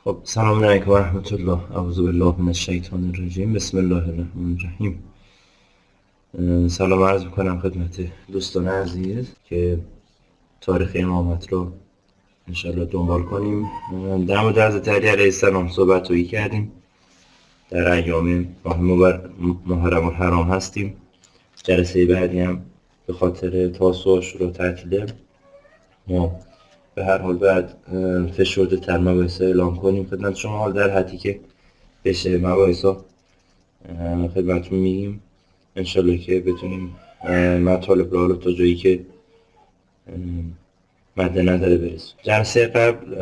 خب سلام علیکم و رحمت الله. اعوذ بالله من الشیطان الرجیم. بسم الله الرحمن الرحیم. سلام عرض میکنم خدمت دوستان عزیز که تاریخ امامت رو انشالله دنبال کنیم. در مورد حضرت علی علیه السلام صحبت روی کردیم. در ایام ماه محرم الحرام هستیم. جلسه بعدی هم به خاطر تاسوع و عاشورا تعطیله. ما به هر حال باید فشرده تر مباحث اعلام کنیم خدمت شما. حال در حدی که بشه مباحث خدمتتون میگیم انشالله که بتونیم مطالب رو تا جایی که مد نظر برسیم. جلسه قبل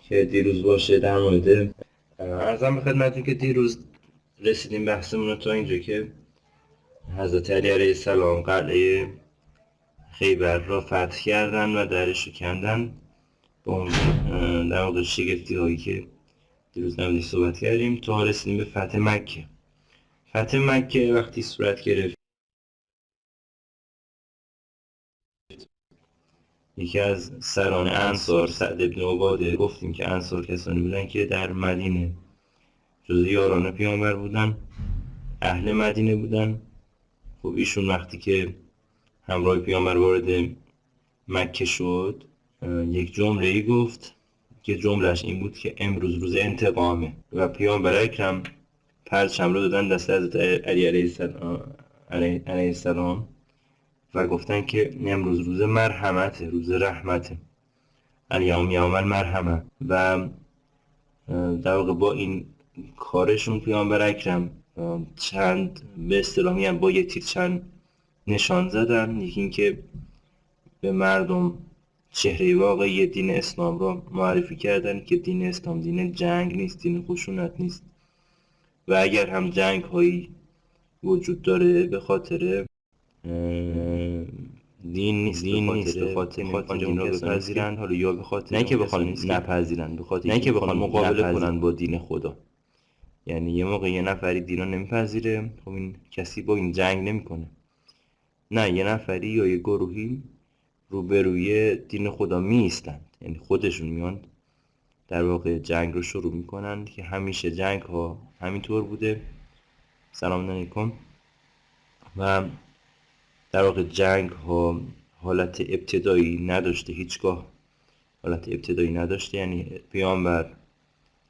که دیروز باشه در مورد عرضم به خدمتتون که دیروز رسیدیم بحثمون رو تا اینجا که حضرت علی علیه السلام قلعه خیبر را فتح کردن و درش رو کندن با اون در واقع شگفتی هایی که دیروز نمیدی صحبت کردیم تا رسیدیم به فتح مکه. فتح مکه وقتی صورت گرفت یکی از سران انصار سعد ابن عباده، گفتیم که انصار کسانی بودن که در مدینه جزو یاران پیامبر بودن، اهل مدینه بودن. خب ایشون وقتی که همراه پیامبر وارد مکه شد یک جمله ای گفت که جملهش این بود که امروز روز انتقامه و پیامبر اکرم پرچم رو دادن دست حضرت علی علیه السلام و گفتن که امروز روز مرحمته، روز رحمته، الیوم یوم المرحمه. و در واقع با این کارشون پیامبر اکرم چند به اصطلاح میگن با یه تیر چند نشان زدن. یکی این که به مردم چهره واقعی دین اسلام را معرفی کردن که دین اسلام دین جنگ نیست، دین خشونت نیست و اگر هم جنگ هایی وجود داره به خاطر دین نیست، به خاطر دین را بپذیرند، حالا یا به خاطر نه که بخوان نپذیرند، به خاطر نه که بخوان مقابله کنند با دین خدا. یعنی یه موقع یه نفری دین را نمیپذیره، خب این کسی با این جنگ نمیکنه. نه، یه نفری یا یه گروهی روبروی دین خدا می ایستند، یعنی خودشون میان در واقع جنگ رو شروع میکنند که همیشه جنگ ها همینطور بوده. سلام علیکم. و در واقع جنگ ها حالت ابتدایی نداشته، هیچگاه حالت ابتدایی نداشته. یعنی پیامبر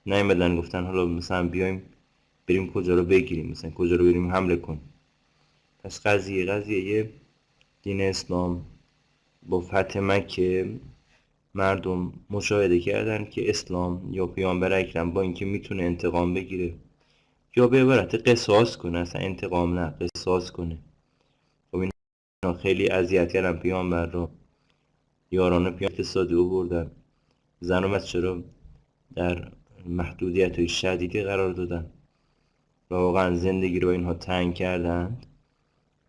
نیامدن گفتن حالا مثلا بیایم بریم کجا رو بگیریم، مثلا کجا رو بریم حمله کنیم. پس قضیه دین اسلام با فتح مکه مردم مشاهده کردن که اسلام یا پیامبر اکرم با اینکه میتونه انتقام بگیره یا به عبارت قصاص کنه، اصلا انتقام نه قصاص کنه. خب اینا خیلی اذیت کردن پیامبر رو، یاران پیامبر اقتصادی آوردن، زن و بچه رو در محدودیت های شدیدی قرار دادن و واقعا زندگی رو اینها تنگ کردند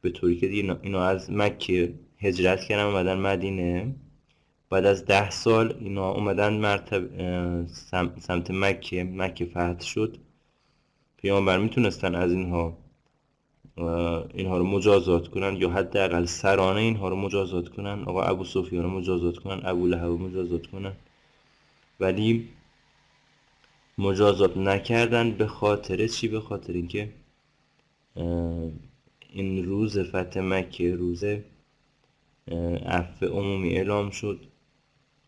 به طوری که اینا از مکه هجرت کردن اومدن مدینه. بعد از 10 سال اینا اومدن سمت مکه فتح شد. پیامبر میتونستن از اینها رو مجازات کنن یا حداقل سرانه اینها رو مجازات کنن، آقا ابو سفیان رو مجازات کنن، ابو لهب رو مجازات کنن، ولی مجازات نکردن. به خاطر چی؟ به خاطر اینکه این روز فتح مکه روز عفو عمومی اعلام شد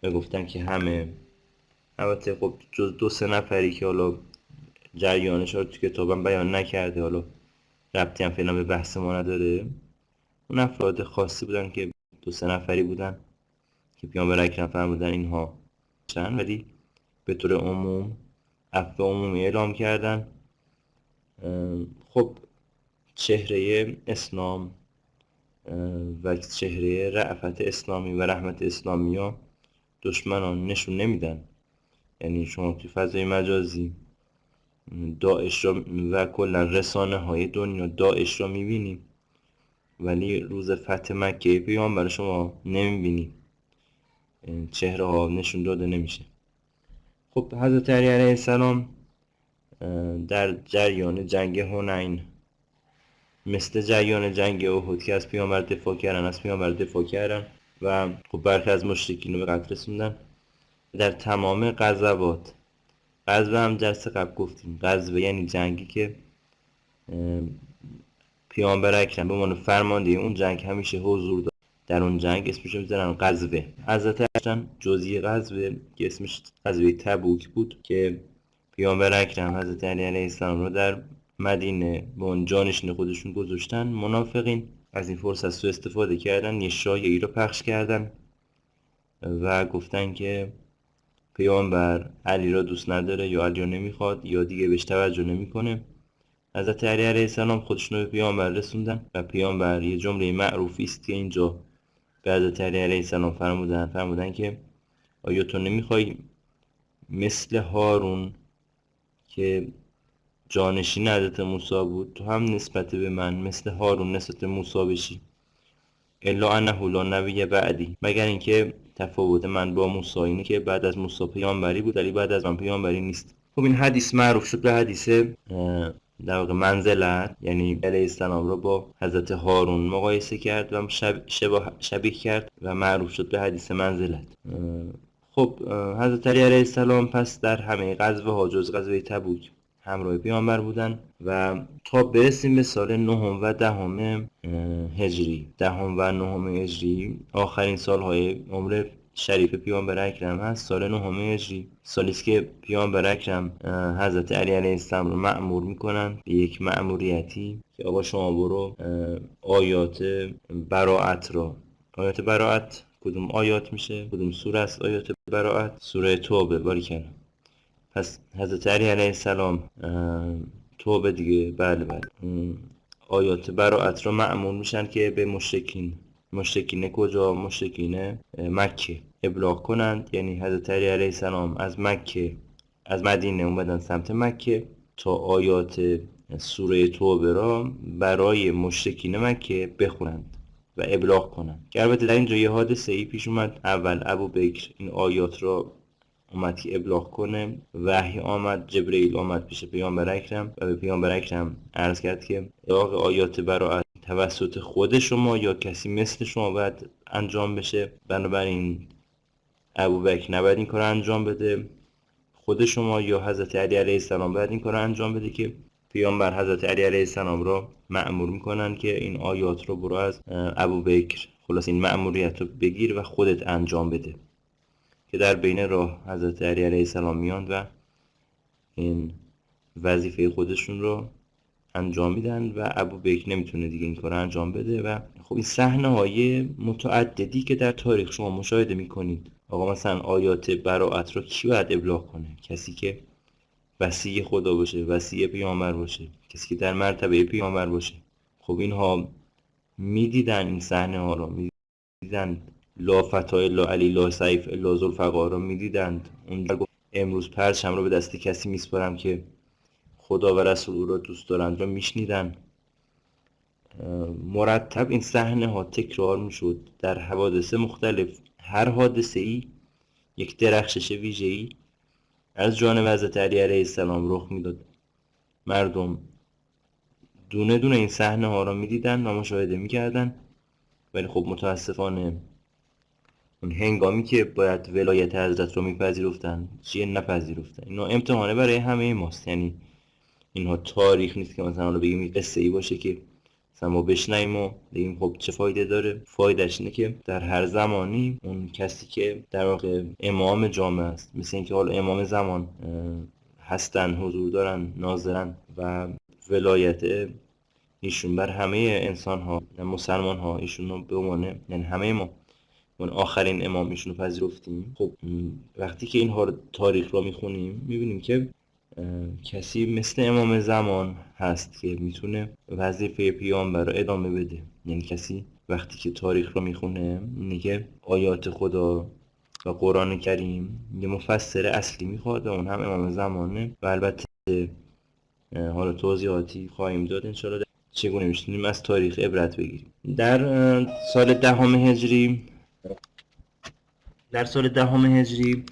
و گفتن که همه، البته خب جز 2-3 نفری که حالا جریانش رو تو کتابم بیان نکرده، حالا ربطی هم فعلا به بحث ما نداره، اون افراد خاصی بودن که 2-3 نفری بودن که پیامبر اکرم فرمودن اینها چند، ولی به طور عموم عفو عمومی اعلام کردن. خب چهره اسلام و چهره رأفت اسلامی و رحمت اسلامی ها دشمنان نشون نمیدن. یعنی شما توی فضای مجازی داعش را و کلا رسانه های دنیا داعش را میبینیم ولی روز فتح مکه پیامبر شما نمیبینی، چهره ها نشون داده نمیشه. خب حضرت علی علیه السلام در جریان جنگ حنین مثل جریان جنگ احد که از پیامبر دفاع کردن و خب برخی از مشرکین رو به قتل رسوندن. در تمام غزوات غزوه هم جلسه قبل گفتیم، غزوه یعنی جنگی که پیامبر اکرم به عنوان فرمانده اون جنگ همیشه حضور داشت. در اون جنگ اسمش میذارن غزوه. حضرت علی جزئی غزوه که اسمش غزوه تبوک بود که پیامبر اکرم حضرت علی علیه السلام رو در مدینه به اون جانشین خودشون گذاشتن. منافقین از این فرصت سوء استفاده کردن، یه شایعی رو پخش کردن و گفتن که پیامبر علی را دوست نداره یا علی را نمیخواد یا دیگه بهش توجه نمیکنه. حضرت علی علیه السلام خودشون رو به پیامبر رسوندن و پیامبر یه جمله معروفی است که اینجا به حضرت علی علیه السلام فرمودن که آیا تو نمیخوای مثل هارون که جانشین حضرت موسی بود تو هم نسبت به من مثل هارون نسبت به موسی بشی؟ الا انه لا نبی بعدی، مگر اینکه تفاوت من با موسی اینه که بعد از موسی پیامبری بود ولی بعد از من پیامبری نیست. خب این حدیث معروف شد به حدیث در واقع منزلت، یعنی علیه السلام رو با حضرت هارون مقایسه کرد و شبیه کرد و معروف شد به حدیث منزلت. خب حضرت علی علیه السلام پس در همه غزوه ها جز غزوه تبوک همراه پیامبر بودن و تا برسیم به سال 9 و 10 هجری. 10 و 9 هجری آخرین سالهای عمر شریف پیامبر اکرم هست. سال 9 هجری سالی است که پیامبر اکرم حضرت علی علیه السلام رو مأمور میکنن به یک مأموریتی که آقا شما برو آیات براءت را. آیات براءت کدوم آیات میشه؟ کدوم سوره است آیات براءت؟ سوره توبه. باریکلا. پس حضرت علی علیه السلام توبه دیگه، بله آیات براءت رو مأمور میشن که به مشرکین کجا؟ مشرکین مکه ابلاغ کنند. یعنی حضرت علی علیه السلام از مکه، از مدینه اومدن سمت مکه تا آیات سوره توبه را برای مشرکین مکه بخونند و ابلاغ کنند. که البته در اینجا یه حادثه ای پیش اومد. اول ابوبکر این آیات را اومد که ابلاغ کنه، وحی آمد، جبرئیل آمد پیش پیامبر اکرم و به پیامبر اکرم عرض کرد که ابلاغ آیات براءت توسط خود شما یا کسی مثل شما باید انجام بشه، بنابراین ابوبکر نباید این کار انجام بده، خود شما یا حضرت علی علیه السلام باید این کار انجام بده. که پیامبر حضرت علی علیه السلام را مأمور میکنن که این آیات رو برو از ابوبکر، خلاص این مأموریت رو بگیر و خودت انجام بده. که در بین راه حضرت علی علیه السلام میان و این وظیفه خودشون رو انجام میدن و ابوبکر نمیتونه دیگه این کار انجام بده. و خب این صحنه های متعددی که در تاریخ شما مشاهده میکنید. آقا مثلا آیات براءت رو کی باید ابلاغ کنه؟ کسی که وصی خدا باشه، وصی پیامبر باشه، کسی که در مرتبه پیامبر باشه. خب اینها میدیدن این صحنه ها رو، میدیدن لا فتا الا علی، لا سیف الا ذوالفقار رو میدیدند. اونجا گفت امروز پرچم رو به دست کسی میسپارم که خدا و رسول او را دوست دارند رو میشنیدن. مرتب این صحنه ها تکرار میشد در حوادث مختلف. هر حادثه ای یک درخشش ویژه‌ای از جانب حضرت علی علیه السلام رخ میداد. مردم دونه دونه این صحنه ها را میدیدن و مشاهده میکردن، ولی خب متاسفانه اون هنگامی که باید ولایت حضرت رو میپذیرفتن چیه نپذیرفتن. اینا امتحانه برای همه ماست. یعنی اینها تاریخ نیست که مثلا بگیم قصه ای باشه که مثلا ما بشنیم و بگیم خب چه فایده داره. فایدهش اینه که در هر زمانی اون کسی که در واقع امام جامعه است، مثل اینکه حالا امام زمان هستن، حضور دارن، ناظرن و ولایت ایشون بر همه انسان ها، مسلمان ها، ایشون رو به عنوان، یعنی همه ما اون آخرین امام ایشون رو پذیرفتیم. خب وقتی که اینها تاریخ رو میخونیم میبینیم که کسی مثل امام زمان هست که میتونه وظیفه پیامبر رو ادامه بده. یعنی کسی وقتی که تاریخ رو میخونه میگه آیات خدا و قرآن کریم یه مفسر اصلی میخواد و اون هم امام زمانه. و البته حالا توضیحاتی خواهیم داد انشاءالله چگونه میتونیم از تاریخ عبرت بگیریم. در سال 10 هجری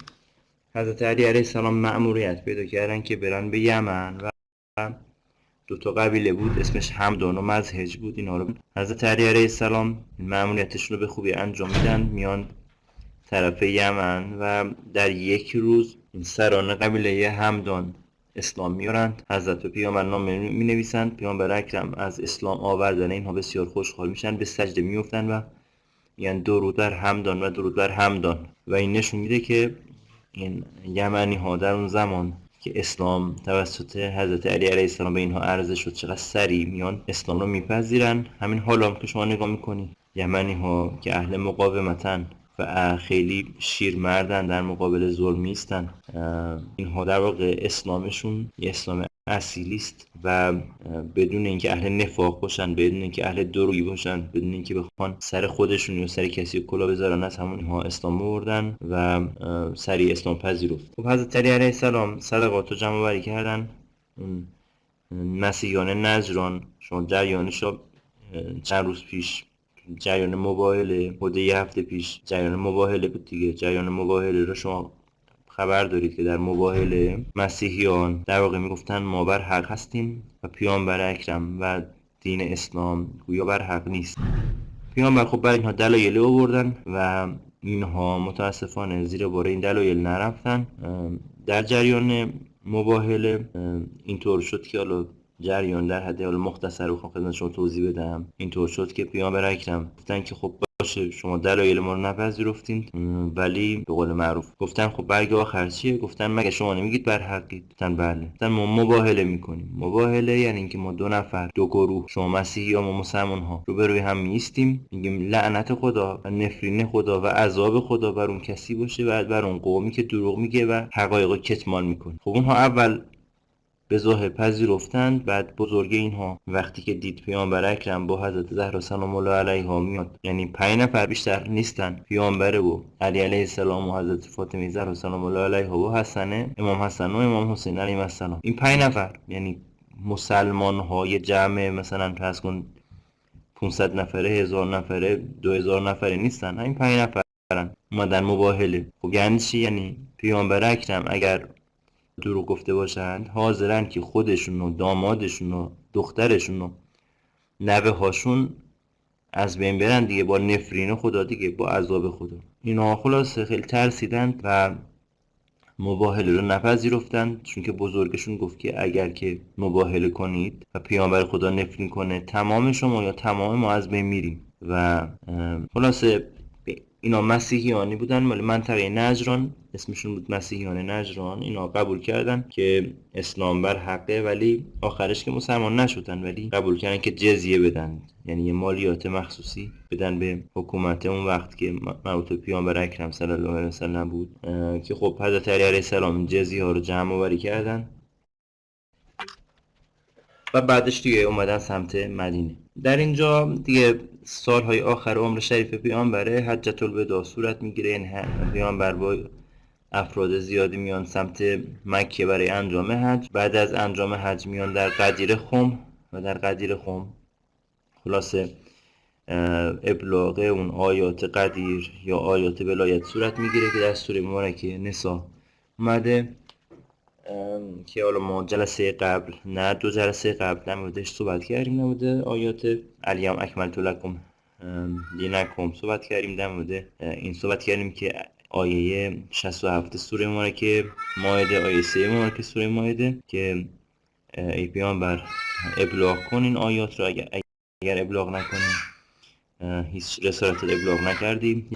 حضرت علی علیه السلام مأموریت پیدا کردن که برن به یمن و 2 قبیله بود اسمش همدان و مزهج بود. اینا رو حضرت علی علیه السلام مأموریتشون رو به خوبی انجام میدن، میان طرف یمن و در یک روز سران قبیله همدان اسلام میارند. حضرت پیامبر نامه می نویسند. پیامبر اکرم از اسلام آوردن اینها بسیار خوشحال میشن، به سجده میافتند و یعنی درود بر همدان و درود بر همدان. و این نشون میده که این یمنی ها در اون زمان که اسلام توسط حضرت علی علیه السلام به اینها عرضه شد چقدر سریع میان اسلام رو میپذیرن. همین حالا هم که شما نگاه میکنی یمنی ها که اهل مقاومتن و خیلی شیرمردن، در مقابل ظلم نیستن، اینها در واقع اسلامشون یه اسلام اصیلی است و بدون اینکه اهل نفاق باشن، بدون اینکه اهل درویی باشن، بدون اینکه بخوان سر خودشون یا سر کسی کلا بذارن، از همون اینها اسلام آوردن و سریع اسلام پذیرفت. خب حضرت علی علیه السلام صدقات رو جمع آوری کردن. اون مسیحیان نجران، شما جریانش رو چند روز پیش جریان مباهله، حدود یه هفته پیش جریان مباهله بود دیگه. جریان مباهله رو شما خبر دارید که در مباهله مسیحیان در واقع میگفتن ما بر حق هستیم و پیامبر اکرم و دین اسلام گویا بر حق نیست. پیامبر خب برای اینها دلایل آوردن و اینها متاسفانه زیر بار این دلایل نرفتن. در جریان مباهله اینطور شد که حالا جریان در حد حالا مختصر رو خدمت شما توضیح بدم. اینطور شد که پیامبر اکرم گفتن که خب باشه شما دلایل ما رو نپذیرفتین، ولی به قول معروف گفتن خب برگ آخر چیه؟ گفتن مگه شما نمیگید بر حقید؟ گفتن بله. گفتن ما مباهله میکنیم. مباهله یعنی اینکه ما دو نفر، دو گروه، شما مسیحی ها ما مسلمان ها روبروی هم میستیم، میگیم لعنت خدا و نفرین خدا و عذاب خدا بر اون کسی باشه و بر اون قومی که دروغ میگه و حقایق رو کتمان میکنه. خب اونها اول به ظاهر پذیرفتند. بعد بزرگ اینها وقتی که دید پیامبر اکرم با حضرت زهرا سلام الله علیها میاد، یعنی 5 نفر بیشتر نیستن، پیامبر و علی علیه السلام و حضرت فاطمه زهرا سلام الله علیها و امام حسن و امام حسین علیهم السلام، این 5 نفر یعنی مسلمان های جمع مثلا فرض کن 500 نفره، 1000 نفره، 2000 نفره نیستن، همین 5 نفرن اومدن مباهله. خب یعنی چی؟ یعنی پیامبر اکرم اگر دروغ گفته باشند حاضرن که خودشون و دامادشون و دخترشون و نوه هاشون از بین برن دیگه، با نفرین خدا دیگه، با عذاب خدا. اینا خلاصه خیلی ترسیدند و مباهله رو نپذیرفتند، چون که بزرگشون گفت که اگر که مباهله کنید و پیامبر خدا نفرین کنه تمام شما یا تمام ما از بین میریم. و خلاصه اینا مسیحیانی بودن مال منطقه نجران، اسمشون بود مسیحیان نجران. اینا قبول کردن که اسلام بر حقه، ولی آخرش که مسلمان نشدن، ولی قبول کردن که جزیه بدن، یعنی یه مالیات مخصوصی بدن به حکومت اون وقت که مربوط پیامبر اکرم صلی الله علیه وسلم بود. که خب حضرت علی علیه السلام جزیه ها رو جمع آوری کردن و بعدش دیگه اومدن سمت مدینه. در اینجا دیگه سالهای آخر عمر شریف پیامبره حجة الوداع صورت میگیره. یعنی پیامبر با افراد زیادی میان سمت مکه برای انجام حج. بعد از انجام حج میان در قدیر خم و در قدیر خم خلاصه ابلاغ اون آیات قدیر یا آیات ولایت صورت میگیره که در سوره مبارکه نساء اومده، که حالا ما جلسه قبل نه 2 جلسه قبل در موردش صحبت کردیم. در مورد آیات الیوم اکملت لکم دینکم صحبت کردیم. در مورد این صحبت کردیم که آیه 67 سوره مبارکه مائده، آیه 3 مبارکه سوره مائده که ای پیامبر ابلاغ کن این آیات رو، اگر ابلاغ نکنیم هیچ رسالت ابلاغ نکردیم.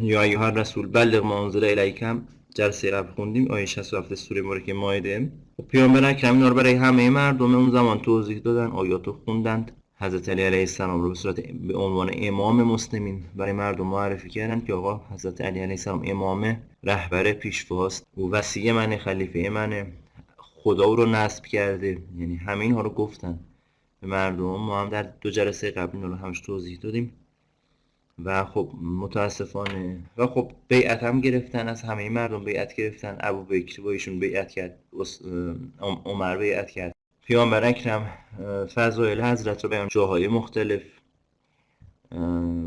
یا ایها الرسول بلغ ما انزل الیکم جلسه قبل خوندیم آیه 67 سوره مبارکه مائده. و پیامبر اکرم اینا رو برای همه مردم اون زمان توضیح دادن، آیات رو خوندند. حضرت علی علیه السلام رو به صورت به عنوان امام مسلمین برای مردم معرفی کردن که آقا حضرت علی علیه السلام امام، رهبر، پیشواست، او وصی منه، خلیفه منه، خدا او رو نصب کرده. یعنی همه اینها رو گفتن به مردم. ما هم در 2 جلسه قبل اینا رو همش توضیح دادیم. و خب متاسفانه و خب بیعت هم گرفتن، از همه مردم بیعت گرفتن. ابوبکر با ایشون بیعت کرد، عمر بیعت کرد. پیامبر اکرم فضایل حضرت رو بیان جاهای مختلف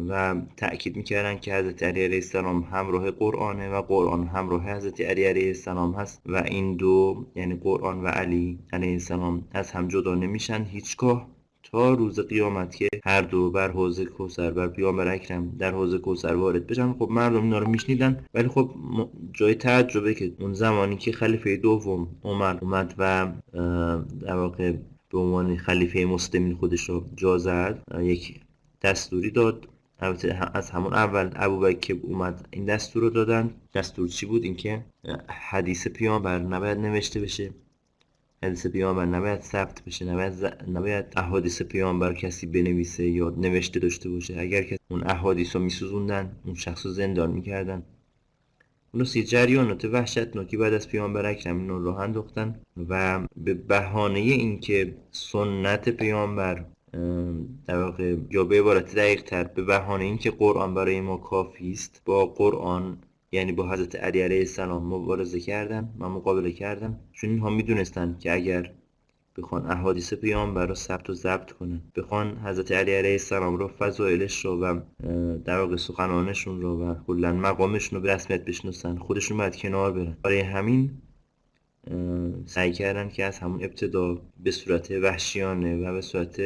و تأکید میکردن که حضرت علی علیه السلام همراه قرآنه و قرآن همراه حضرت علی علیه السلام هست و این دو یعنی قرآن و علی علیه السلام از هم جدا نمیشن هیچگاه، تا روز قیامت که هر دو بر حوض کوثر بر پیامبر اکرم در حوض کوثر وارد بشن. خب مردم اینا رو میشنیدن، ولی خب جای تعجبه که اون زمانی که خلیفه دوم عمر اومد و در واقع به عنوان خلیفه مسلمین خودش رو جا زد، یک دستوری داد. البته از همون اول ابوبکر اومد این دستور رو دادن. دستور چی بود؟ اینکه حدیث پیامبر نباید نوشته بشه، حدیث پیامبر نباید ثبت بشه، نباید احادیث پیامبر کسی بنویسه یا نوشته داشته باشه. اگر کسی اون احادیث رو میسوزوندن، اون شخص رو زندان میکردن. اون جریانات وحشتناکی بعد از پیامبر اکرم اینو راه انداختن و به بهانه اینکه سنت پیامبر در واقع، یا به عبارت دقیق تر به بهانه اینکه قرآن برای ما کافی است، با قرآن یعنی با حضرت علی علیه السلام مبارزه کردن و مقابله کردن. چون اینها میدونستن که اگر بخوان احادیث پیامبر رو ثبت و ضبط کنن، بخوان حضرت علی علیه السلام رو، فضایلش رو و در واقع سخنانشون رو و کلا مقامشون رو به رسمیت بشناسن، خودشون باید کنار برن. برای همین سعی کردن که از همون ابتدا به صورت وحشیانه و به صورت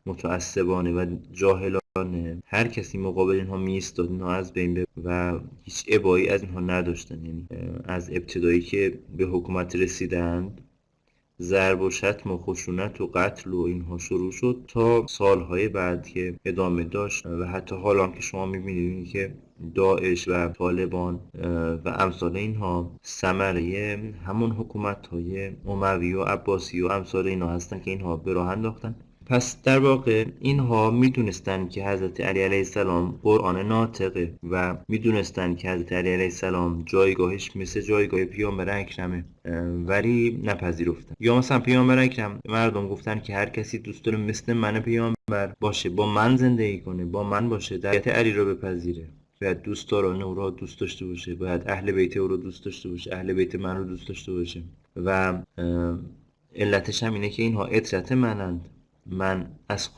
متعصبانه و جاهلانه هر کسی مقابل اینها میایستاد اینها از بین ببرن و هیچ ابایی از اینها نداشتن. یعنی از ابتدایی که به حکومت رسیدند، ضرب و شتم و خشونت و قتل و اینها شروع شد تا سالهای بعد که ادامه داشت و حتی حالا که شما میبینید که داعش و طالبان و امثال اینها ثمره همون حکومت‌های اموی و عباسی و امثال اینها هستن که اینها به راه انداختن. پس در واقع اینها میدونستن که حضرت علی علیه السلام قرآن ناطقه و میدونستن که حضرت علی علیه السلام جایگاهش مثل جایگاه پیامبر اکرمه، ولی نپذیرفتن. یا مثلا پیامبر اکرم مردم گفتن که هر کسی دوست داره مثل من پیامبر باشه، با من زندگی کنه، با من باشه، در علی رو بپذیره، باید دوستداران او را دوست داشته باشه، باید اهل بیت او رو دوست داشته باشه، اهل بیت من رو دوست داشته باشه. و علتش هم اینه که اینها عترت منند. من از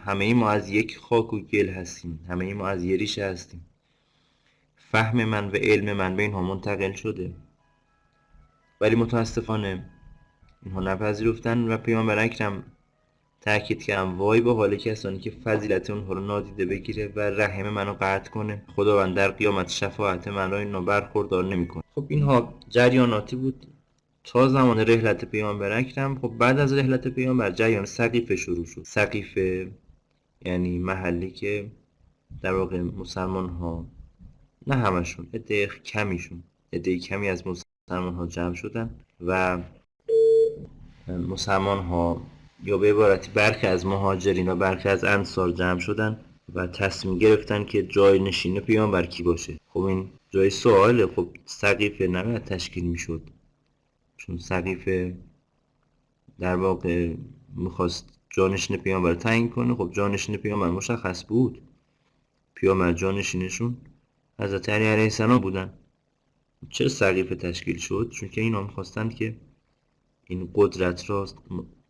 همه ما از یک خاک و گل هستیم، همه ما از یه ریشه هستیم. فهم من و علم من به اینها منتقل شده، ولی متاسفانه اینها نپذیرفتن و پیامبر اکرم تاکید کردن وای به حال کسانی که فضیلت اونها رو نادیده بگیره و رحم منو قطع کنه، خداوند در قیامت شفاعت من رو اینو برخوردار نمیکنه. خب اینها جریاناتی بود تا زمان رحلت پیامبر اکرم. خب بعد از رحلت پیامبر جریان سقیفه شروع شد. سقیفه یعنی محلی که در واقع مسلمان ها، نه همشون، عده کمیشون، عده کمی از مسلمان ها جمع شدن و مسلمان ها یا به عبارتی برخی از مهاجرین و برخی از انصار جمع شدن و تصمیم گرفتن که جای نشین پیامبر کی باشه. خب این جای سواله. خب سقیفه نباید تشکیل میشد، چون سقیفه در واقع میخواست جانشین پیامبر تعیین کنه. خب جانشین پیامبر مشخص بود، پیامبر جانشینشون حضرت علی علیه السلام بودن. چرا سقیفه تشکیل شد؟ چون که اینا میخواستند که این قدرت را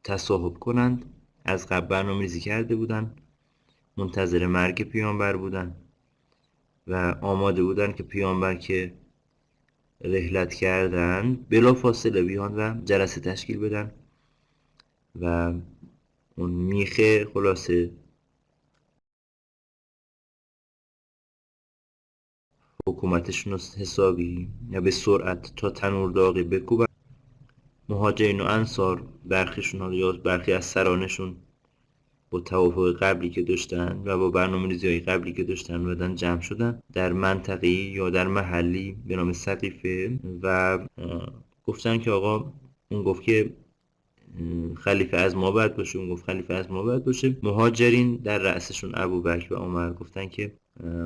تصاحب کنند. از قبل برنامه‌ریزی کرده بودن، منتظر مرگ پیامبر بودن و آماده بودن که پیامبر که رحلت کردن بلا فاصله بیان و جلسه تشکیل بدن و اون میخه خلاصه حکومتشون رو حسابی یا به سرعت تا تنور داغی بکوبن. مهاجرین و انصار برخیشون یا برخی از سرانشون با توافق قبلی که داشتن و با برنامه‌ریزی‌های قبلی که داشتن بدن جمع شدن در منطقه‌ای یا در محلی به نام سقیفه و گفتن که آقا، اون گفت که خلیفه از ما باید باشه، اون گفت خلیفه از ما باید باشه. مهاجرین در رأسشون ابوبکر و عمر گفتن که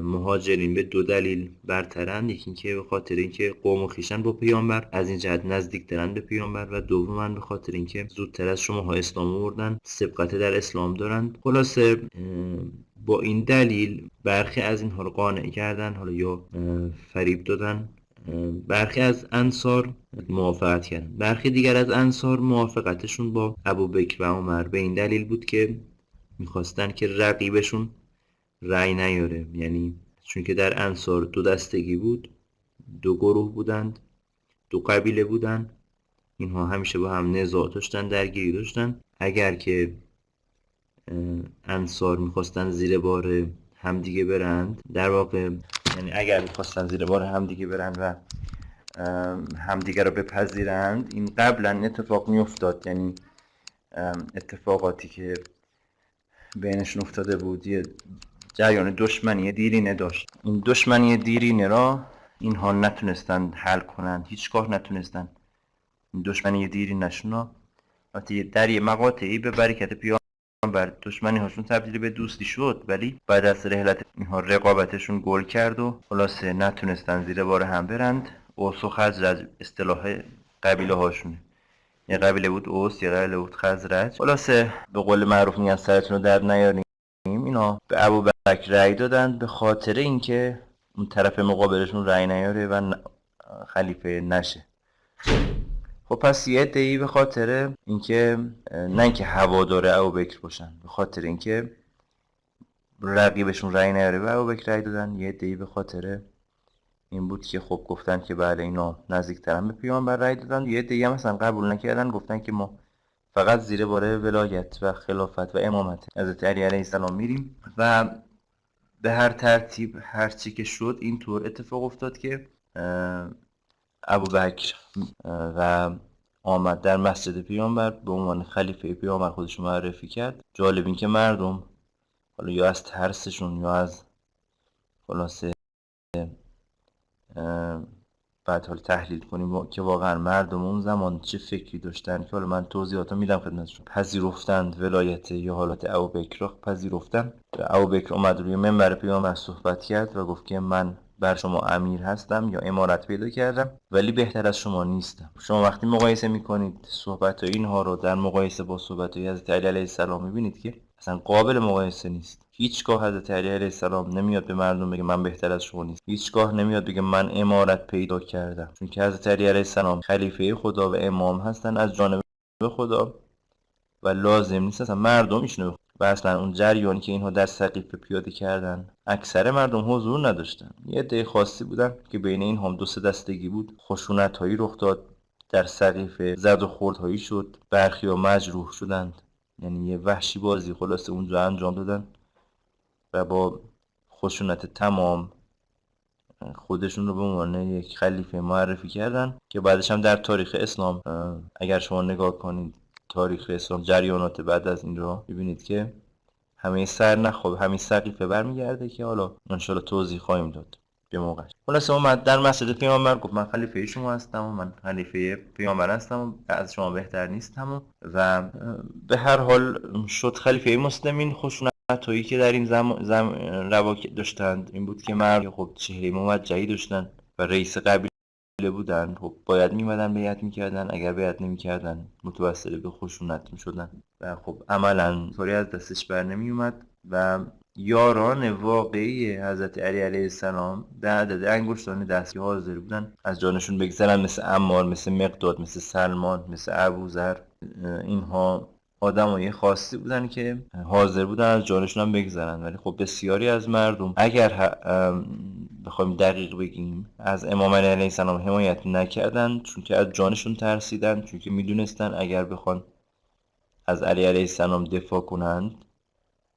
مهاجرین به دو دلیل برترن. یکی اینکه به خاطر اینکه قوم و خویشتن با پیامبر، از این جهت نزدیکترن به پیامبر، و دوما به خاطر اینکه زودتر از شماها اسلام آوردن، سبقت در اسلام دارند. خلاصه با این دلیل برخی از اینها رو قانع کردن، حالا یا فریب دادن. برخی از انصار موافقت کردن. برخی دیگر از انصار موافقتشون با ابوبکر و عمر به این دلیل بود که میخواستن که رقیبشون رأی نیاره. یعنی چون که در انصار دو دستگی بود، دو گروه بودند، دو قبیله بودند، اینها همیشه با هم نزاع داشتن، درگیری داشتن. اگر که انصار میخواستن زیر بار همدیگه برند، در واقع یعنی اگر میخواستن زیر بار همدیگه برند و همدیگه رو بپذیرند، این قبلا اتفاق میافتاد. یعنی اتفاقاتی که بینشون افتاده بود یه جریان دشمنی دیرینه داشت. این دشمنی دیرینه را اینها نتونستن حل کنن، هیچگاه نتونستن این دشمنی دیرینشون را وقتی در یه مقاطعی به برکت پیامبر دشمنی هاشون تبدیل به دوستی شد، ولی بعد از رحلت اینها رقابتشون گل کرد و خلاصه نتونستن زیر بار هم برند. اوس و خزرج اصطلاح قبیله هاشونه، یه قبیله بود اوس، یه قبیله بود خزرج. خلاصه به قول معروف میگن سرتون رو در نیاریم. اینا به ابوبکر رأی دادن به خاطر اینکه اون طرف مقابلشون رأی نیاره و خلیفه نشه. خب پس یه عده‌ای به خاطر اینکه نه اینکه هوادار ابوبکر باشن، به خاطر اینکه رقیبشون رأی نیاره به ابوبکر رأی دادن. یه عده‌ای به خاطر این بود که خب گفتن که بله اینا نزدیک‌ترن به پیامبر رأی دادن. یه عده‌ای هم مثلا قبول نکردن، گفتن که ما فقط زیر بار ولایت و خلافت و امامت حضرت علی علیه السلام میریم. و به هر ترتیب هر چی که شد اینطور اتفاق افتاد که ابوبکر و آمد در مسجد پیامبر به عنوان خلیفه پیامبر خودش معرفی کرد. جالب این که مردم حالا یا از ترسشون یا از خلاصه بعد حالا تحلیل کنیم که واقعا مردم اون زمان چه فکری داشتن، که حالا من توضیحاتو میدم خدمتتون. پذیرفتند ولایت یا حالت ابوبکر را پذیرفتن. ابوبکر اومد روی منبر پیامبر صحبت کرد و گفت که من بر شما امیر هستم یا امارت پیدا کردم، ولی بهتر از شما نیستم. شما وقتی مقایسه میکنید صحبت اینها رو در مقایسه با صحبت حضرت علی علیه السلام، میبینید که اصلا قابل مقایسه نیست. هیچگاه حضرت علی علیه السلام نمیاد به مردم بگه من بهتر از شما نیست. هیچگاه نمیاد بگه من امارت پیدا کردم، چون که حضرت علی علیه السلام خلیفه خدا و امام هستن از جانب خدا و لازم نیست اصلا مردم ایشونو. و اصلا اون جریانی که اینها در سقیفه پیاده کردن اکثر مردم حضور نداشتن. یه عده خاصی بودن که بین این هم دو سه دستگی بود. خشونت هایی رخ داد در سقیفه، زد و خورد هایی شد، برخیا مجروح شدند. یعنی یه وحشی بازی خلاصه اونجا انجام دادن و با خشونت تمام خودشون رو به عنوان یک خلیفه معرفی کردن که بعدش هم در تاریخ اسلام اگر شما نگاه کنید تاریخ اسلام جریانات بعد از این رو ببینید که همه همین سقیفه برمیگرده که حالا انشالله توضیح خواهیم داد به موقعش. خلاصه اومد در مسجد پیامبر گفت من خلیفه شما هستم و من خلیفه پیامبر هستم و از شما بهتر نیستم و به هر حال شد خلیفه مسلمین. خشونتایی که در این روا داشتند این بود که مردم خب چهره موجهی داشتن و رئیس قبیله بودن، خب باید میمدن بیعت میکردن، اگر بیعت نمیکردن متوسل به خشونت میشدن و خب عملا طوری از دستش بر نمیومد و یاران واقعی حضرت علی علیه السلام به عدد انگشتان دستی حاضر بودن از جانشون بگذرن، مثل عمار، مثل مقداد، مثل سلمان، مثل ابوذر. اینها آدمای خاصی بودن که حاضر بودن از جانشون هم بگذرن. ولی خب بسیاری از مردم اگر بخوایم دقیق بگیم از امام علی علیه السلام حمایت نکردن، چون که از جانشون ترسیدن، چون که میدونستن اگر بخوان از علی علیه السلام دفاع کنند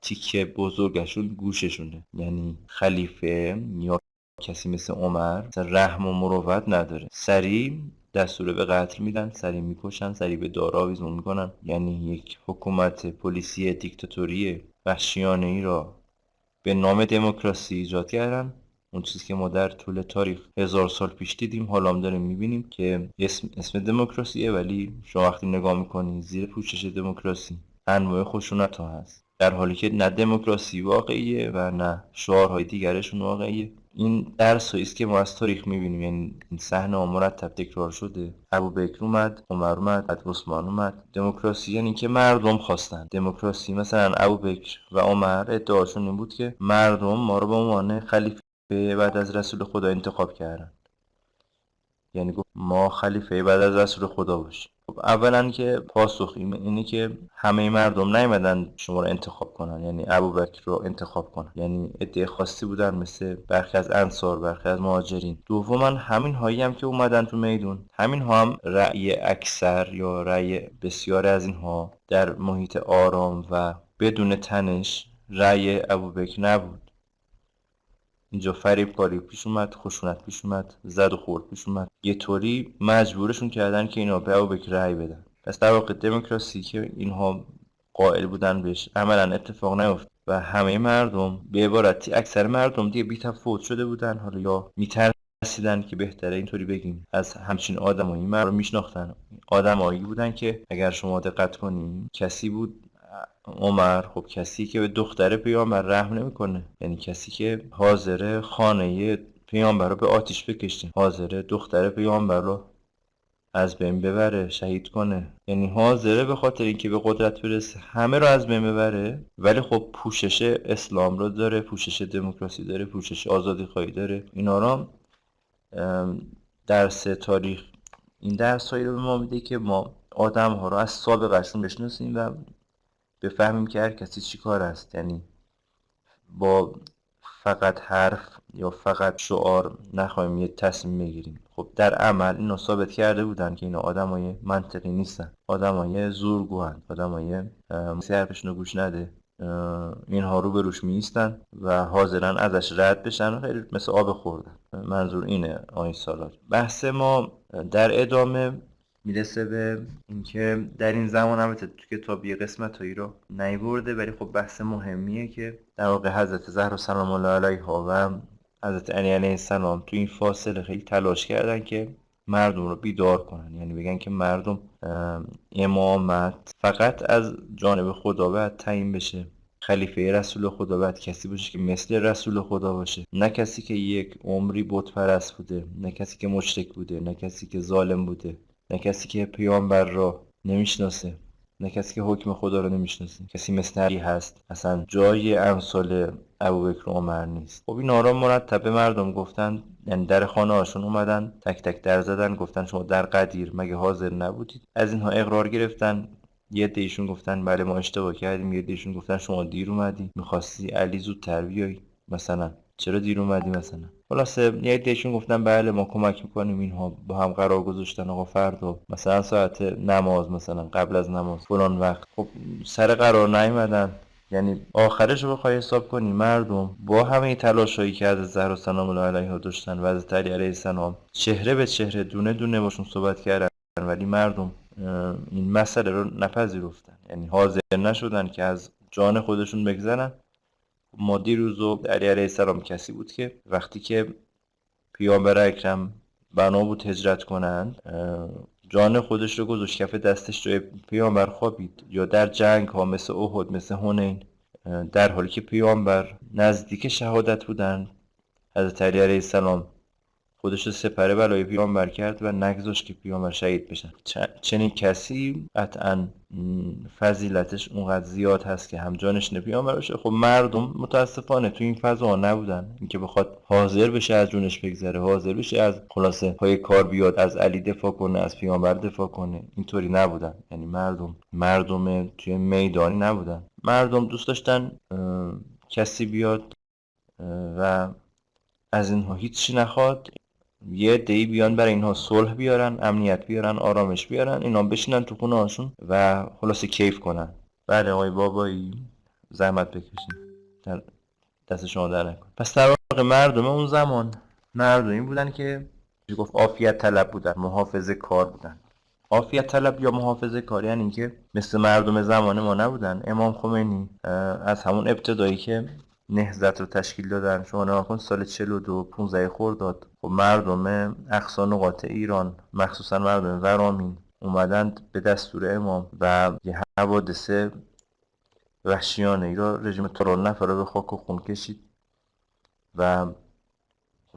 تیکه بزرگشون گوششونه. یعنی خلیفه یا کسی مثل عمر رحم و مروت نداره، سریع دستور به قتل میدن، سریع میکشن، سریع به دار آویزون میکنن. یعنی یک حکومت پلیسی دیکتاتوری وحشیانه ای را به نام دموکراسی ایجاد کردن. اون چیزی که ما در طول تاریخ 1000 سال پیش دیدیم حالا هم داریم میبینیم که اسم دموکراسیه، ولی شما وقتی نگاه میکنی زیر پوشش دموکراسی انواع خشونت ها هست، در حالی که نه دموکراسی واقعیه و نه شعارهای دیگرشون واقعیه. این درسی است که ما از تاریخ میبینیم. یعنی این صحنه مرتب تکرار شده. ابوبکر اومد، عمر اومد، بعد عثمان اومد. دموکراسی یعنی که مردم خواستن دموکراسی. مثلا ابوبکر و عمر ادعاشون این بود که مردم ما رو به عنوان خلیفه بعد از رسول خدا انتخاب کردن. یعنی گفت ما خلیفه بعد از رسول خدا باشیم. خب اولا که پاسخ اینه که همه مردم نیومدن شما رو انتخاب کنن، یعنی ابوبکر رو انتخاب کنن. یعنی عده خاصی بودن مثل برخی از انصار، برخی از مهاجرین. دوما همین هایی هم که اومدن تو میدون، همین ها هم رأی اکثر یا رأی بسیار از اینها در محیط آرام و بدون تنش رأی ابوبکر نبود. اینجا فریبکاری پیش اومد، خشونت پیش اومد، زد و خورد پیش اومد، یه طوری مجبورشون کردن که اینا به ابوبکر رأی بدن. پس در واقع دموکراسی که اینها قائل بودن بهش عملا اتفاق نیفتاد و همه مردم به عبارتی اکثر مردم دیگه بی‌تفاوت شده بودن، حالا یا میترسیدن که بهتره اینطوری بگیم، از همچین آدمایی مردم میشناختن. آدمایی بودن که اگر شما دقت کنین کسی بود عمر، خب کسی که به دختر پیامبر رحم نمیکنه، یعنی کسی که حاضر خانه پیامبر رو به آتیش بکشه، حاضر دختر پیامبر رو از بین ببره، شهید کنه، یعنی حاضره به خاطر اینکه به قدرت برسه همه رو از بین ببره، ولی خب پوشش اسلام رو داره، پوشش دموکراسی داره، پوشش آزادی خواهی داره. اینا رو درس تاریخ، این درس هایی رو به ما میده که ما آدم ها رو از سابقهشون بشناسیم و بفهمیم که هر کسی چی کار است. یعنی با فقط حرف یا فقط شعار نخواهیم یه تصمیم بگیریم. خب در عمل اینو ثابت کرده بودن که اینا آدمای منطقی نیستن، آدمای زورگوهن، آدمای کسی حرفشون رو گوش نده، اینها رو به روش میستن و حاضرن ازش رد بشن، خیلی مثل آب خوردن. منظور اینه آقای سالار. بحث ما در ادامه میرسه به اینکه در این زمان البته تو کتاب یه قسمتایی رو نیورده، ولی خب بحث مهمیه که در واقع حضرت زهرا سلام الله علیها و حضرت علی علیه السلام تو این فاصله خیلی تلاش کردن که مردم رو بیدار کنن، یعنی بگن که مردم امامت فقط از جانب خدا باید تعیین بشه، خلیفه رسول خدا باید کسی باشه که مثل رسول خدا باشه، نه کسی که یک عمری بت پرست بوده، نه کسی که مشرک بوده، نه کسی که ظالم بوده، نه کسی که پیامبر را نمیشناسه، نه کسی که حکم خدا رو نمیشناسه. کسی مثل علی هست، اصلا جای امثال ابوبکر و عمر نیست. خب این آرام مرتب به مردم گفتن، یعنی در خانه هاشون اومدن تک تک در زدن، گفتن شما در قدیر مگه حاضر نبودید؟ از اینها اقرار گرفتن. یه دیشون گفتن بله ما اشتباه کردیم، یه دیشون گفتن شما دیر اومدی، میخواستی علی زودتر بیای، مثلا چرا دیر اومدی مثلا. خلاصه یه دیشون گفتن بله ما کمک میکنیم. اینها با هم قرار گذاشتن آقا فردا مثلا ساعت نماز، مثلا قبل از نماز فلان وقت. خب سر قرار نیومدن. یعنی آخرش رو بخوای حساب کنی مردم با همه تلاشایی که از زهرا سلام الله علیها داشتن و از علی علیه السلام چهره به چهره دونه دونه باشون صحبت کردن، ولی مردم این مسئله رو نپذیرفتن، یعنی حاضر نشدن که از جان خودشون بگذرن. ما دیروز علی علیه السلام کسی بود که وقتی که پیامبر اکرم بنا بود هجرت کنند جان خودش رو گذاشت کف دستش، جای پیامبر خوابید. یا در جنگ ها مثل احد، مثل حنین، در حالی که پیامبر نزدیک شهادت بودن، حضرت علی علیه السلام خودش رو سپره بلای پیامبر کرد و نگذاشت که پیامبر شهید بشن. چنین کسی قطعا فضیلتش اونقدر زیاد هست که هم جانشین پیامبر بشه. خب مردم متاسفانه تو این فضا نبودن اینکه بخواد حاضر بشه از جونش بگذره، حاضر بشه از خلاصه پای کار بیاد، از علی دفاع کنه، از پیامبر دفاع کنه. اینطوری نبودن، یعنی مردم توی میدانی نبودن. مردم دوست داشتن کسی بیاد و از اینها هیچی نخواد، یه عده‌ای بیان برای اینها صلح بیارن، امنیت بیارن، آرامش بیارن، اینا بشینن تو خونه هاشون و خلاصه کیف کنن. بله آقای بابایی زحمت بکشین، دست شما در نکن. پس در واقع مردم اون زمان مردمی بودن که گفت عافیت طلب بودن، محافظه کار بودن. عافیت طلب یا محافظه کار یعنی اینکه مثل مردم زمان ما نبودن. امام خمینی از همون ابتدایی که نهضت رو تشکیل دادن، شما نگاه کن سال 42 15 خرداد، خب مردم اقصا نقاط ایران مخصوصا مردم ورامین اومدند به دستور امام و یه حوادث وحشیانه ای را رژیم طلای‌نفر رو به خاک و خون کشید و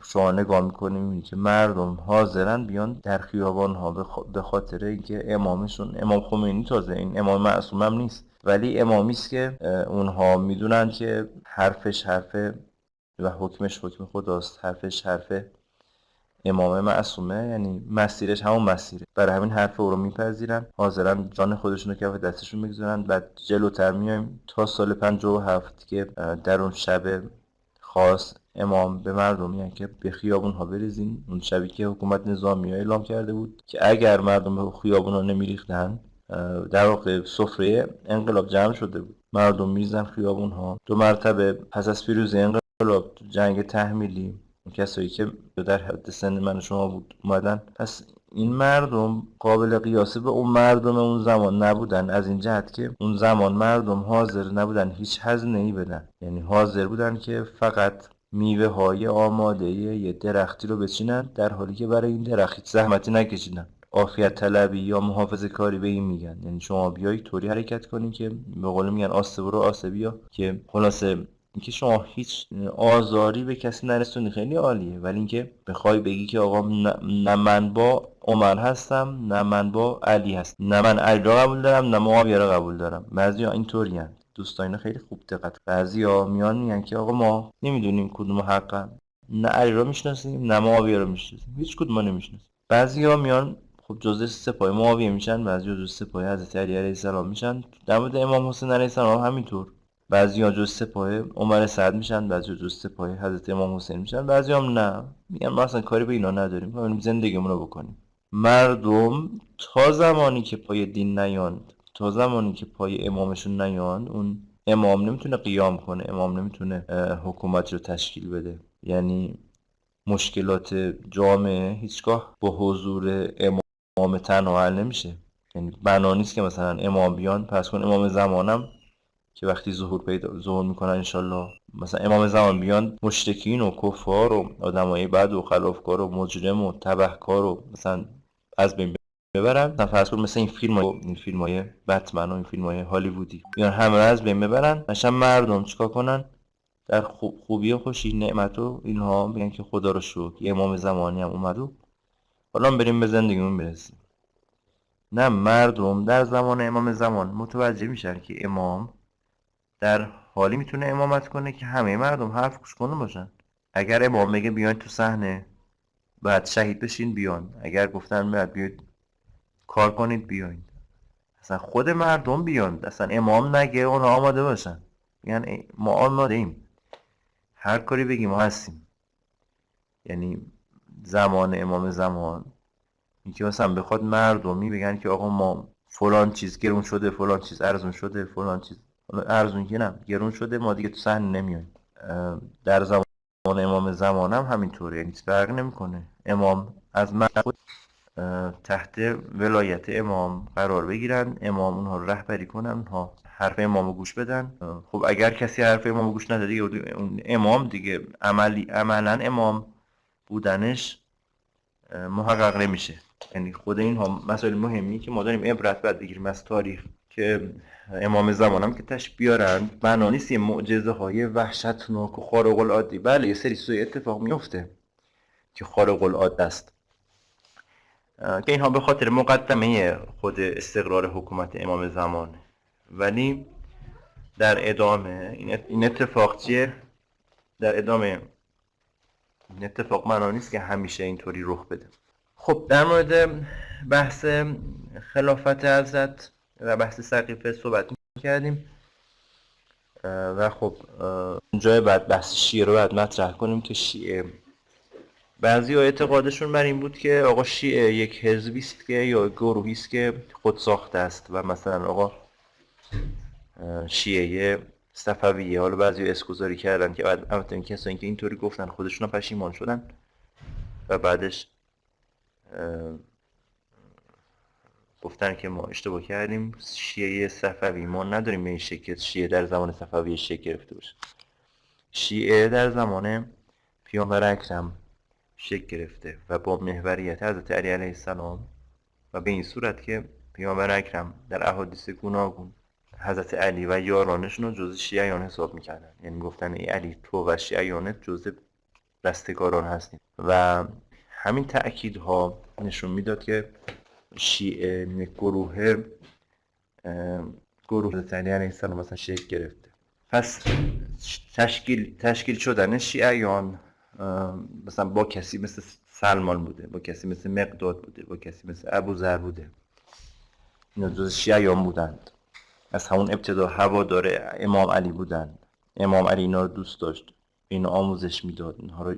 شما نگاه میکنیم میبینی که مردم حاضرن بیان در خیابان ها به خاطر اینکه امامشون، امام خمینی، تازه این امام معصوم هم نیست ولی امامی است که اونها میدونن که حرفش حرف و حکمش حکم خداست، حرفش حرف امام معصومه، یعنی مسیرش همون مسیره. برای همین حرف او رو میپذیرن، حاضرن جان خودشون رو کف دستشون بگذارن. بعد جلوتر میایم تا سال 57 که در اون شب خاص امام به مردم میگن که به خیابون ها بریزین. اون شبی که حکومت نظامی اعلام کرده بود که اگر مردم به خیابون ها نمیریختن در واقع سفره انقلاب جمع شده بود. مردم میریزن خیابون ها. 2 مرتبه پس از پیروزی انقلاب جنگ تحمیلی کسایی که در حد سن من و شما بود اومدن. پس این مردم قابل قیاسه به اون مردم اون زمان نبودن، از این جهت که اون زمان مردم حاضر نبودن هیچ هزینه‌ای بدن. یعنی حاضر بودن که فقط میوه های آماده یه درختی رو بچینن، در حالی که برای این درخت هیچ زحمتی نکشیدن. عافیت طلبی یا محافظه کاری به این میگن. یعنی شما بیایی طوری حرکت کنین که به قول میگن آسه برو آسه بیا، که خلاصه اینکه شما هیچ آزاری به کسی نرسونی خیلی عالیه، ولی اینکه بخوای بگی که آقا نه من با عمر هستم، نه من با علی هستم، نه من علی را قبول دارم نه معاویه را قبول دارم. بعضیا اینطورین. دوستان خیلی خوب دقت. بعضیا میان میگن که آقا ما نمیدونیم کدوم حقن، نه علی را میشناسیم نه معاویه را میشناسیم، هیچ کدوم نمیشناسیم. بعضیا میان خب جزء سپاه معاویه میشن، بعضیا جزء سپاه حضرت علی علیه السلام میشن. در مورد امام حسین علیه السلام همینطور. بعضیا جزء سپاه عمر سعد میشن، بعضیا جزء سپاه حضرت امام حسین میشن، بعضیا هم نه، میگن ما اصلا کاری به اینا نداریم، ما زندگیمون رو بکنیم. مردم تا زمانی که پای دین نیاند، تا زمانی که پای امامشون نیاند، اون امام نمیتونه قیام کنه، امام نمیتونه حکومت رو تشکیل بده. یعنی مشکلات جامعه هیچگاه با حضور امام تنها حل نمیشه. یعنی بنا نیست که مثلا امام بیان، پس کن امام زمانم که وقتی ظهور میکنن انشالله، مثلا امام زمان بیان مشرکین و کفار و آدمای بد و خلافکار و مجرم و تبهکار و مثلا از بین ببرن. مثلا فرض کن مثلا این فیلمای بتمن و این فیلمای هالیوودی بیان همه از بین ببرن، مثلا مردم چیکار کنن؟ در خوبی و خوشی نعمت و اینها بگن که خدا رو شکر یه امام زمانی هم اومد و حالا بریم به زندگیمون برسیم. نه، مردم در زمان امام زمان متوجه میشن که امام در حالی میتونه امامت کنه که همه مردم حرف گوش کنه باشن. اگر امام بگه بیاین تو صحنه بعد شهید بشین بیان، اگر گفتن بعد بیاید کار کنید بیاین، اصلا خود مردم بیان، اصلا امام نگه اونا آماده باشن، یعنی ما آماده ایم هر کاری بگیم ما هستیم. یعنی زمان امام زمان اینکه مثلا بخواد مردمی بگن که آقا ما فلان چیز گرون شده، فلان چیز ارزون شده، فلان چیز ارزون که نه گرون شده، ما دیگه تو صحنه نمیایم. در زمان امام زمان هم همینطوره، یعنی فرق نمیکنه. امام از مرد تحت ولایت امام قرار بگیرن، امام اونها رو رهبری کنن، اونها حرف امام رو گوش بدن. خب اگر کسی حرف امام رو گوش نده دیگه اون امام دیگه عملا امام بودنش محقق نمیشه. یعنی خود این هم مسائل مهمی که ما داریم عبرت باید بگیریم از تاریخ، که امام زمان هم که تش بیارن بنا نیست یه معجزه های وحشتناک و خارق العاده. بله یه سری سوی اتفاق میفته که خارق العاده است، که اینها به خاطر مقدمه خود استقرار حکومت امام زمان. ولی در ادامه این اتفاق چیه؟ در ادامه این اتفاق معنا نیست که همیشه اینطوری رخ بده. خب در مورد بحث خلافت حضرت و بحث سقیفه صحبت می‌کردیم و خب جای بعد بحث شیعه رو باید مطرح کنیم که شیعه بعضی اعتقادشون بر این بود که آقا شیعه یک حزبی است که یا گروهی است که خود ساخته است و مثلا آقا شیعه صفویه. حالا بعضی اسکوزاری کردن که بعد البته این کسایی که اینطوری گفتن خودشون پشیمان شدن و بعدش گفتن که ما اشتباه کردیم، شیعه صفوی ما نداریم به این شکل شیعه در زمان صفوی شکل گرفته باشه. شیعه در زمان پیامبر اکرم شکل گرفته و با محوریت حضرت علی علیه السلام و به این صورت که پیامبر اکرم در احادیث گوناگون حضرت علی و یارانشون رو جزء شیعیان حساب میکردن. یعنی گفتن ای علی تو و شیعیانت جزء رستگاران هستید و همین تأکیدها نشون میداد که شیعه یک گروه حضرت علی علیه السلام مثلا شکل گرفته. پس تشکیل شدن شیعیان مثلا با کسی مثل سلمان بوده، با کسی مثل مقداد بوده، با کسی مثل ابوذر بوده، اینا جز شیعیان بودند. از همون ابتدا هوادار امام علی بودند. امام علی اینا رو دوست داشت، اینا آموزش میداد، اینها رو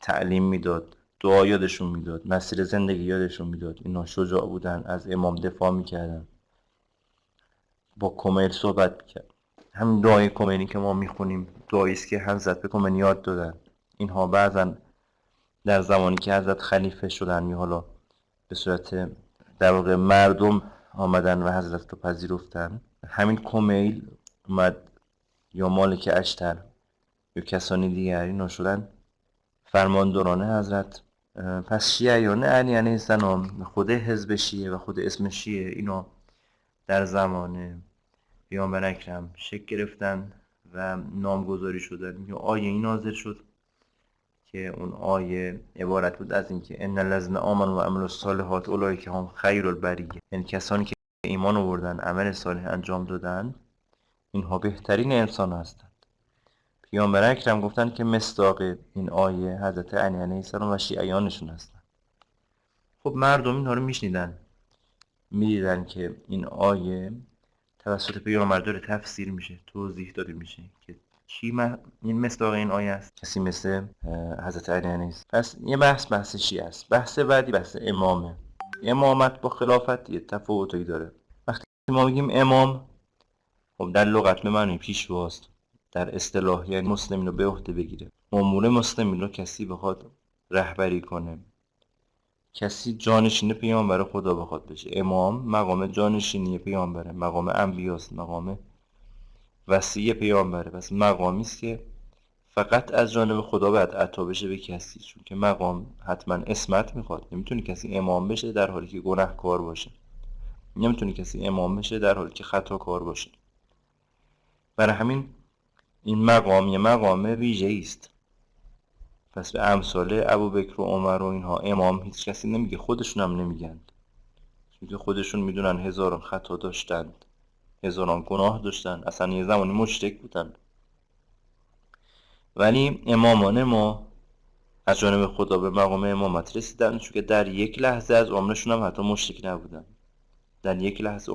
تعلیم میداد، دعا یادشون میداد، مسیر زندگی یادشون میداد. اینا شجاع بودن، از امام دفاع میکردن. با کمیل صحبت میکرد. همین دعای کمیلی که ما میخونیم دعایی است که حضرت به کمیل یاد دادن. اینها بعضا در زمانی که حضرت خلیفه شدن یا حالا به صورت در واقع مردم آمدن و حضرت رو پذیرفتن، همین کمیل اومد یا مالک اشتر یا کسانی دیگری اینا شدن فرمانداران حضرت. پس شیعیان علی علیه السلام، خود حزب شیعه و خود اسم شیعه، اینا در زمان پیامبر اکرم شکل گرفتن و نامگذاری شدن. یا آیه این نازل شد که اون آیه عبارت بود از اینکه ان الذین آمنوا و عملوا الصالحات اولئک هم خیر البریه، یعنی کسانی که ایمان آوردن عمل صالح انجام دادن اینها بهترین انسان هستند. پیامبر اکرم گفتن که مصداق این آیه حضرت علی علیه السلام و شیعیانشون هستن. خب مردم اینها رو میشنیدن، میدیدن که این آیه توسط پیامبر داره تفسیر میشه، توضیح داده میشه که این مصداق این آیه است، کسی مثل حضرت علی علیه السلام. پس یه بحث شیعه است. بحث بعدی بحث امامه. امامت با خلافت یه تفاوتی داره. وقتی ما میگیم امام، خب در لغت به معنی پیشواست، در اصطلاح یعنی مسلمین رو به عهده بگیره. امور مسلمین رو کسی بخواد رهبری کنه، کسی جانشین پیامبر خدا بخواد بشه. امام مقام جانشینی پیامبره، مقام انبیاست، مقام وصی پیامبره. پس مقامی است که فقط از جانب خدا باید عطا بشه به کسی، چون که مقام حتما اسمت میخواد. نمیتونه کسی امام بشه در حالی که گناهکار باشه، نمیتونه کسی امام بشه در حالی که خطاکار باشه. برای همین این مقام یه مقام ویژه‌ای است. پس به امثال ابوبکر و عمر و اینها امام هیچ کسی نمیگه، خودشون هم نمیگن، چون که خودشون میدونن هزاران خطا داشتند، هزاران گناه داشتن، اصلا یه زمانی مشرک بودن. ولی امامان ما از جانب خدا به مقام امامت رسیدن، چون که در یک لحظه از عمرشون هم حتی مشرک نبودن، در یک لحظه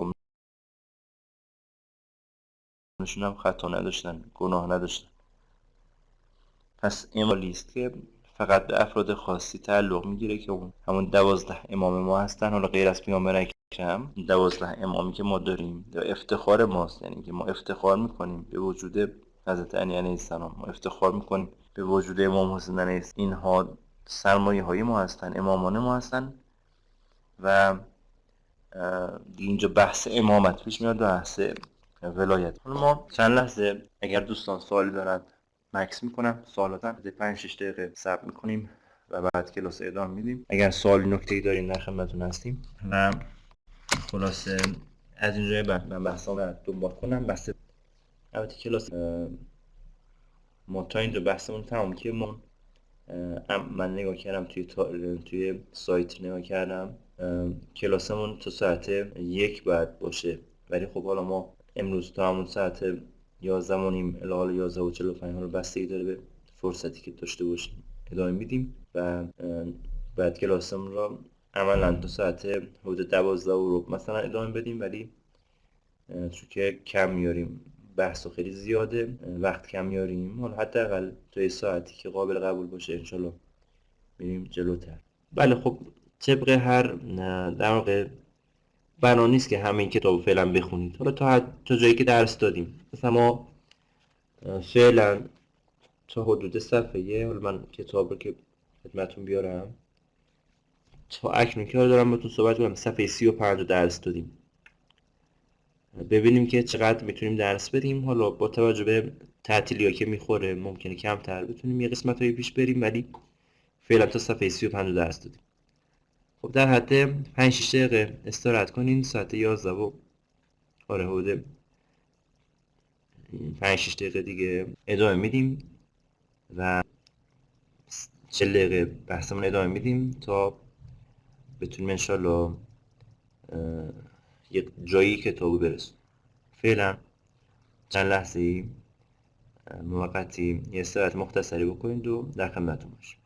عمرشون هم خطا نداشتن، گناه نداشتن. پس امالی است که فقط به افراد خاصی تعلق میگیره که اون همون 12 امام ما هستن. حالا غیر از پیامبر اکرم 12 امامی که ما داریم یا افتخار ماست، یعنی که ما افتخار میکنیم به وجود حضرت علی علیه السلام، ما افتخار میکنیم به وجود امام حسین علیه السلام. اینها سرمایه های ما هستن، امامان ما هستن. و اینجا بحث امامت پیش میاد و بحث ولایت. حالا ما چند لحظه اگر دوستان سوالی دارند مکس میکنم، سوالاتم 5-6 دقیقه صبر میکنیم و بعد کلاس ادامه میدیم. اگر سوالی نکته‌ای دارین در خدمتتون هستیم. و خلاصه از اینجای بعد من بحثام رو دنبال کنم. بحث البته کلاس ما تا اینجا بحثمون تمام که من نگاه کردم توی سایت نگاه کردم کلاسمون تا ساعت 1 باید باشه، ولی خب حالا ما امروز تا همون ساعت 11:30 الی حالا 11:45 حالا بستگی داره به فرصتی که داشته باشیم ادامه میدیم و بعد کلاسمون رو عملا تا ساعت حدود 12:15 مثلا ادامه بدیم. ولی چون که کم میاریم، بحث خیلی زیاده، وقت کم میاریم، حالا حداقل تا یه ساعتی که قابل قبول باشه انشالله میریم جلوتر. بله خب طبق هر در واقع بنا نیست که همه این کتاب فعلا بخونید. حالا تا جایی که درس دادیم، مثلا ما فعلا تا حدود صفحه، حالا من کتاب رو که خدمتتون بیارم تا اکنون که دارم بهتون صحبت کنم صفحه 35 رو درس دادیم. ببینیم که چقدر میتونیم درس بدیم. حالا با توجه به تعطیلی‌ها که میخوره ممکنه کمتر بتونیم یه قسمت‌های پیش بریم، ولی فعلا تا صفحه 35 رو درس دادیم. خب در حد 5-6 دقیقه استراحت کنین. ساعت 11 و حدود 5-6 دقیقه دیگه ادامه میدیم و 40 دقیقه بحثمون ادامه میدیم تا بتونیم انشالله یه جایی کتابو برسونیم. فعلا چند لحظه موقتی یه استراحت مختصری بکنید و در خدمتتون باشیم.